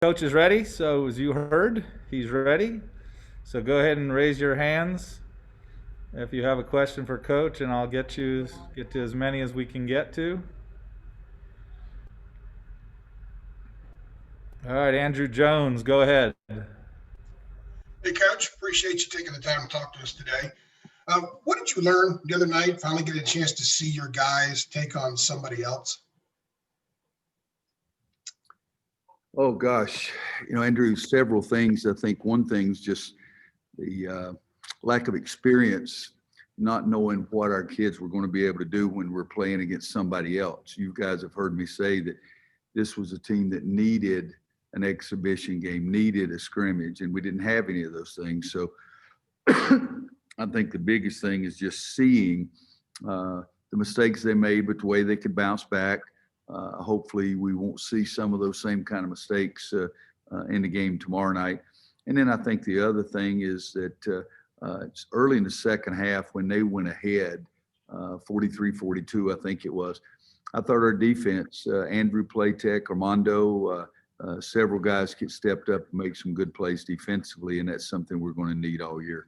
Coach is ready, so as you heard, he's ready. So go ahead and raise your hands if you have a question for Coach, and I'll get to as many as we can get to. All right, Andrew Jones, go ahead. Hey, Coach, appreciate you taking the time to talk to us today. What did you learn the other night? Finally get a chance to see your guys take on somebody else? Oh gosh, Andrew, several things. I think one thing's just the lack of experience, not knowing what our kids were going to be able to do when we're playing against somebody else. You guys have heard me say that this was a team that needed an exhibition game, needed a scrimmage, and we didn't have any of those things. So I think the biggest thing is just seeing the mistakes they made, but the way they could bounce back. Hopefully, we won't see some of those same kind of mistakes in the game tomorrow night. And then I think the other thing is that it's early in the second half when they went ahead, 43-42, I think it was. I thought our defense, Andrew Playtech, Armando, several guys stepped up and make some good plays defensively, and that's something we're going to need all year.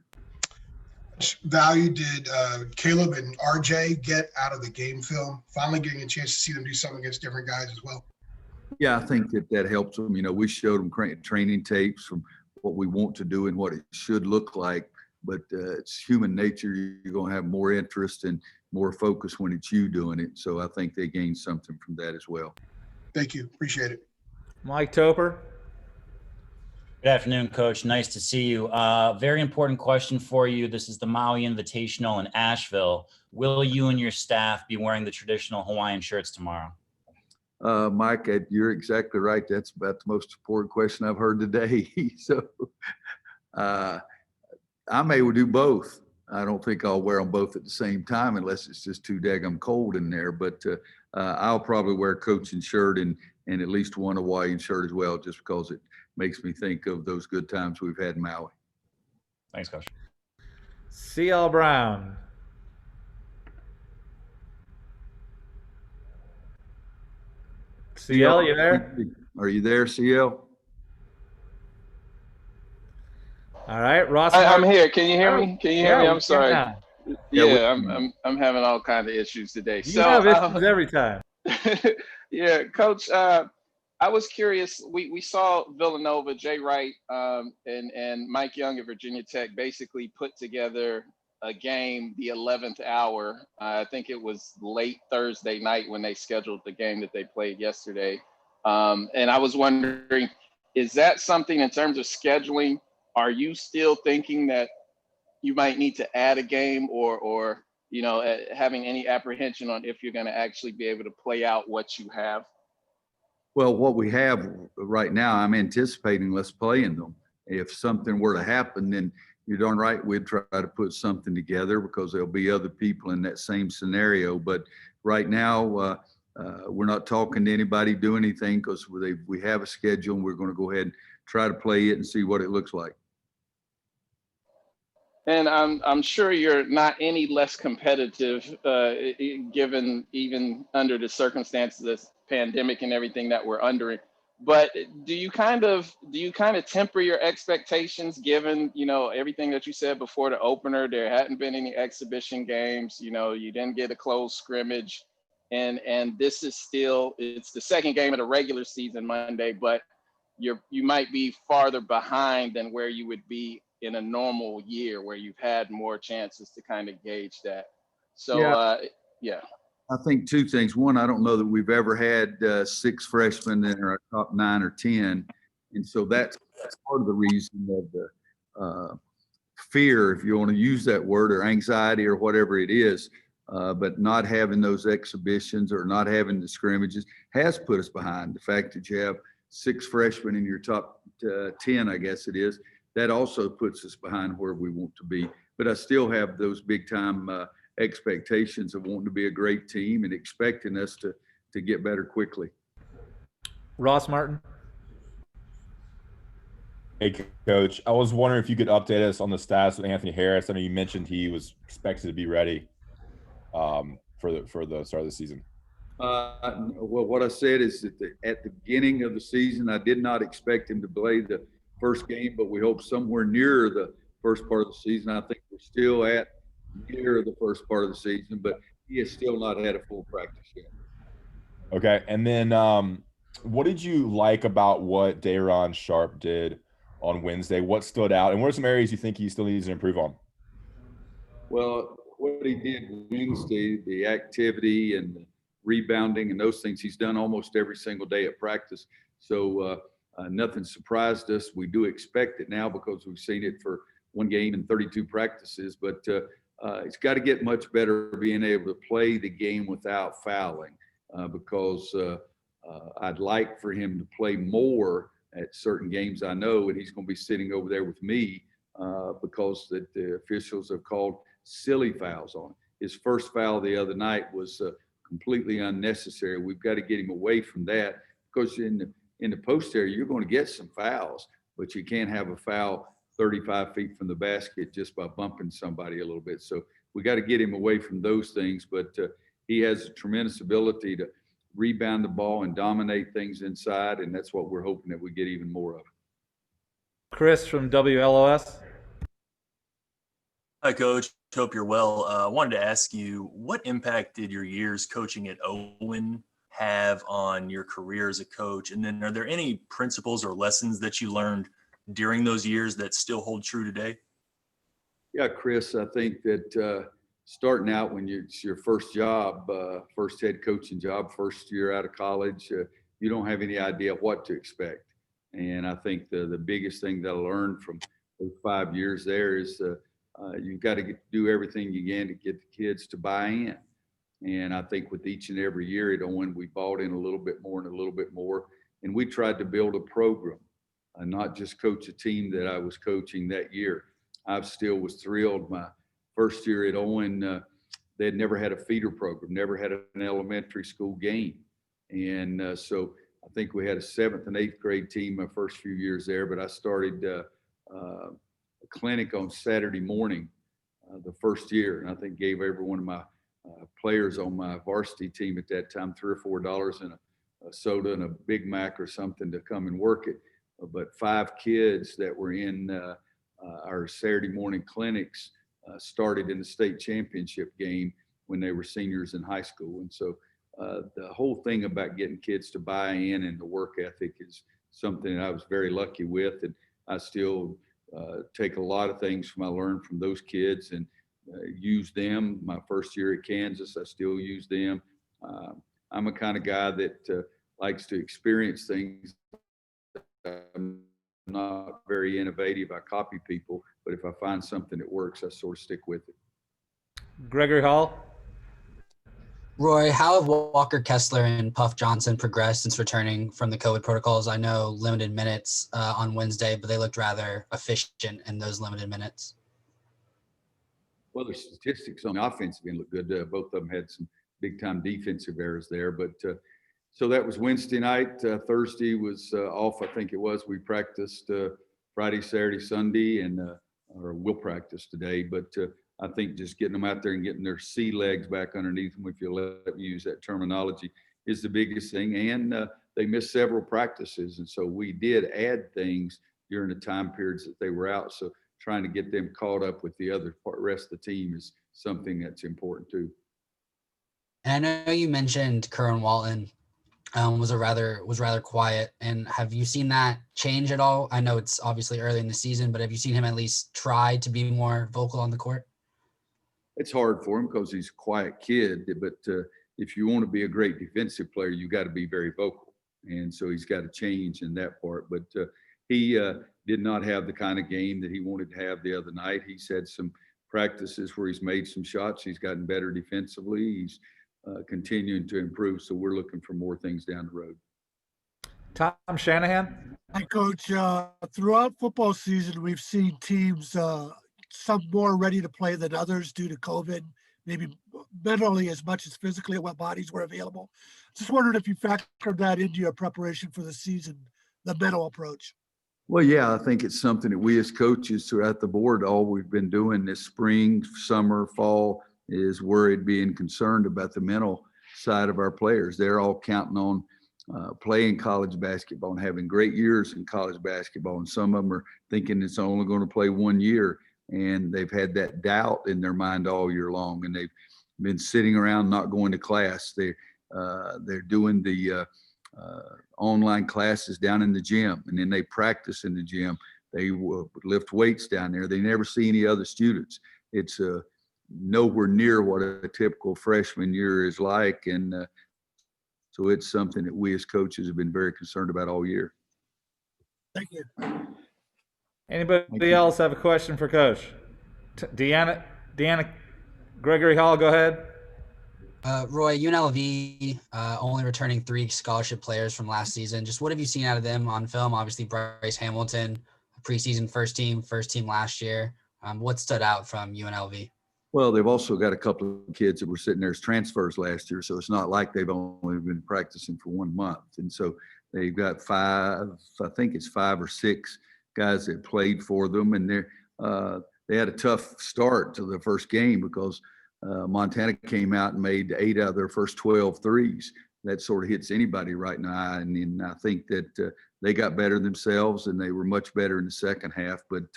Value did Caleb and RJ get out of the game film, finally getting a chance to see them do something against different guys as well? Yeah, I think that helps them. We showed them training tapes from what we want to do and what it should look like, but it's human nature. You're going to have more interest and more focus when it's you doing it. So I think they gained something from that as well. Thank you. Appreciate it. Mike Topper. Good afternoon, Coach. Nice to see you. Very important question for you. This is the Maui Invitational in Ashville. Will you and your staff be wearing the traditional Hawaiian shirts tomorrow? Mike, you're exactly right. That's about the most important question I've heard today. So I may do both. I don't think I'll wear them both at the same time unless it's just too daggum cold in there. But I'll probably wear a coaching shirt and at least one Hawaiian shirt as well, just because it makes me think of those good times we've had in Maui. Thanks, Coach. C.L. Brown. CL, you there? Are you there, CL? All right, Ross. I'm here. Can you hear me? Can you hear me? I'm sorry. Yeah, I'm having all kinds of issues today. You have issues every time. Yeah, Coach. I was curious. We saw Villanova, Jay Wright, and Mike Young at Virginia Tech basically put together a game the 11th hour. I think it was late Thursday night when they scheduled the game that they played yesterday. And I was wondering, is that something in terms of scheduling? Are you still thinking that you might need to add a game or having any apprehension on if you're going to actually be able to play out what you have? Well, what we have right now, I'm anticipating let's play in them. If something were to happen, then you're darn right we'd try to put something together because there'll be other people in that same scenario. But right now, we're not talking to anybody, do anything because we have a schedule and we're going to go ahead and try to play it and see what it looks like. And I'm sure you're not any less competitive, given even under the circumstances of this pandemic and everything that we're under. But do you kind of temper your expectations, given everything that you said before the opener? There hadn't been any exhibition games. You didn't get a closed scrimmage, and this is it's the second game of the regular season Monday, but you might be farther behind than where you would be in a normal year where you've had more chances to kind of gauge that. So, yeah. I think two things. One, I don't know that we've ever had 6 freshmen in our top 9 or 10. And so that's part of the reason of the fear, if you want to use that word, or anxiety or whatever it is. But not having those exhibitions or not having the scrimmages has put us behind. The fact that you have 6 freshmen in your top 10, I guess it is, that also puts us behind where we want to be. But I still have those big time expectations of wanting to be a great team and expecting us to get better quickly. Ross Martin. Hey, Coach. I was wondering if you could update us on the status of Anthony Harris. I know you mentioned he was expected to be ready for the start of the season. Well, what I said is that at the beginning of the season, I did not expect him to play the first game, but we hope somewhere near the first part of the season. I think we're still at near the first part of the season, but he has still not had a full practice yet. Okay. And then what did you like about what Dayron Sharp did on Wednesday? What stood out? And what are some areas you think he still needs to improve on? Well, what he did Wednesday, the activity and the rebounding and those things, he's done almost every single day at practice. So nothing surprised us. We do expect it now because we've seen it for one game and 32 practices, but it's got to get much better being able to play the game without fouling because I'd like for him to play more at certain games. I know, and he's going to be sitting over there with me because the officials have called silly fouls on him. His first foul the other night was completely unnecessary. We've got to get him away from that because in the post area, you're going to get some fouls, but you can't have a foul 35 feet from the basket just by bumping somebody a little bit. So we got to get him away from those things, but he has a tremendous ability to rebound the ball and dominate things inside, and that's what we're hoping that we get even more of. Chris from WLOS. Hi, Coach. Hope you're well. I wanted to ask you, what impact did your years coaching at Owen have on your career as a coach? And then are there any principles or lessons that you learned during those years that still hold true today? Yeah, Chris, I think that starting out when it's your first job, first head coaching job, first year out of college, you don't have any idea what to expect. And I think the biggest thing that I learned from those 5 years there is you've got to do everything you can to get the kids to buy in. And I think with each and every year at Owen, we bought in a little bit more and a little bit more. And we tried to build a program, not just coach a team that I was coaching that year. I still was thrilled. My first year at Owen, they had never had a feeder program, never had an elementary school game. And so I think we had a 7th and 8th grade team my first few years there, but I started a clinic on Saturday morning the first year, and I think gave every one of my players on my varsity team at that time $3 or $4 and a soda and a Big Mac or something to come and work it. But 5 kids that were in our Saturday morning clinics started in the state championship game when they were seniors in high school. And so the whole thing about getting kids to buy in and the work ethic is something that I was very lucky with. And I still take a lot of things I learned from those kids and use them. My first year at Kansas, I still use them. I'm a kind of guy that likes to experience things. I'm not very innovative. I copy people, but if I find something that works, I sort of stick with it. Gregory Hall. Roy, how have Walker Kessler and Puff Johnson progressed since returning from the COVID protocols? I know limited minutes on Wednesday, but they looked rather efficient in those limited minutes. Well, the statistics on the offensive end look good. Both of them had some big-time defensive errors there. But so that was Wednesday night. Thursday was off, I think it was. We practiced Friday, Saturday, Sunday, and or we'll practice today. But I think just getting them out there and getting their sea legs back underneath them, if you let me use that terminology, is the biggest thing. And they missed several practices. And so we did add things during the time periods that they were out. So trying to get them caught up with the other rest of the team is something that's important too. And I know you mentioned Curran Walton was rather quiet. And have you seen that change at all? I know it's obviously early in the season, but have you seen him at least try to be more vocal on the court? It's hard for him because he's a quiet kid, but if you want to be a great defensive player, you got to be very vocal. And so he's got to change in that part. But he did not have the kind of game that he wanted to have the other night. He's had some practices where he's made some shots. He's gotten better defensively. He's continuing to improve. So we're looking for more things down the road. Tom Shanahan. Hi, Coach. Throughout football season, we've seen teams, some more ready to play than others due to COVID, maybe mentally as much as physically what bodies were available. Just wondered if you factored that into your preparation for the season, the mental approach. Well, yeah, I think it's something that we as coaches throughout the board, all we've been doing this spring, summer, fall, is worried, being concerned about the mental side of our players. They're all counting on playing college basketball and having great years in college basketball. And some of them are thinking it's only going to play 1 year. And they've had that doubt in their mind all year long. And they've been sitting around not going to class. They're doing the online classes down in the gym, and then they practice in the gym. They lift weights down there. They never see any other students. It's nowhere near what a typical freshman year is like. And so it's something that we as coaches have been very concerned about all year. Thank you. Anybody Thank you. else have a question for Coach? Deanna, Gregory Hall, go ahead. Roy, UNLV only returning 3 scholarship players from last season. Just what have you seen out of them on film? Obviously, Bryce Hamilton, preseason first team last year. What stood out from UNLV? Well, they've also got a couple of kids that were sitting there as transfers last year, so it's not like they've only been practicing for 1 month. And so they've got 5 or 6 guys that played for them, and they had a tough start to the first game because Montana came out and made 8 out of their first 12 threes. That sort of hits anybody right in the eye. And I think that they got better themselves, and they were much better in the second half. But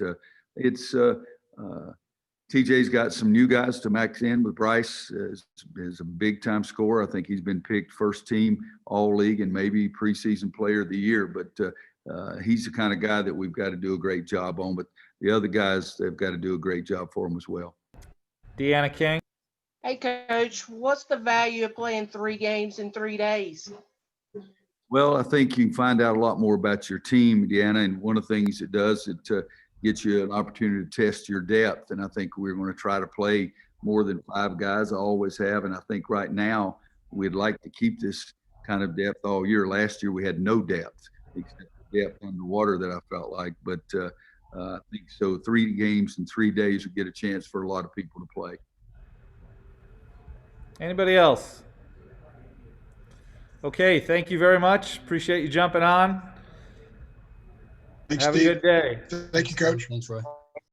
TJ's got some new guys to max in with. Bryce is a big-time scorer. I think he's been picked first team all-league and maybe preseason player of the year. But he's the kind of guy that we've got to do a great job on. But the other guys, they've got to do a great job for him as well. Deanna King. Hey, Coach, what's the value of playing 3 games in 3 days? Well, I think you can find out a lot more about your team, Deanna. And one of the things it does, it gets you an opportunity to test your depth. And I think we're going to try to play more than 5 guys. I always have. And I think right now we'd like to keep this kind of depth all year. Last year we had no depth, except depth underwater that I felt like. But I think so 3 games in 3 days would get a chance for a lot of people to play. Anybody else? Okay, thank you very much. Appreciate you jumping on. Thanks, Have Steve. a good day. Thank you, Coach. Thanks, Roy.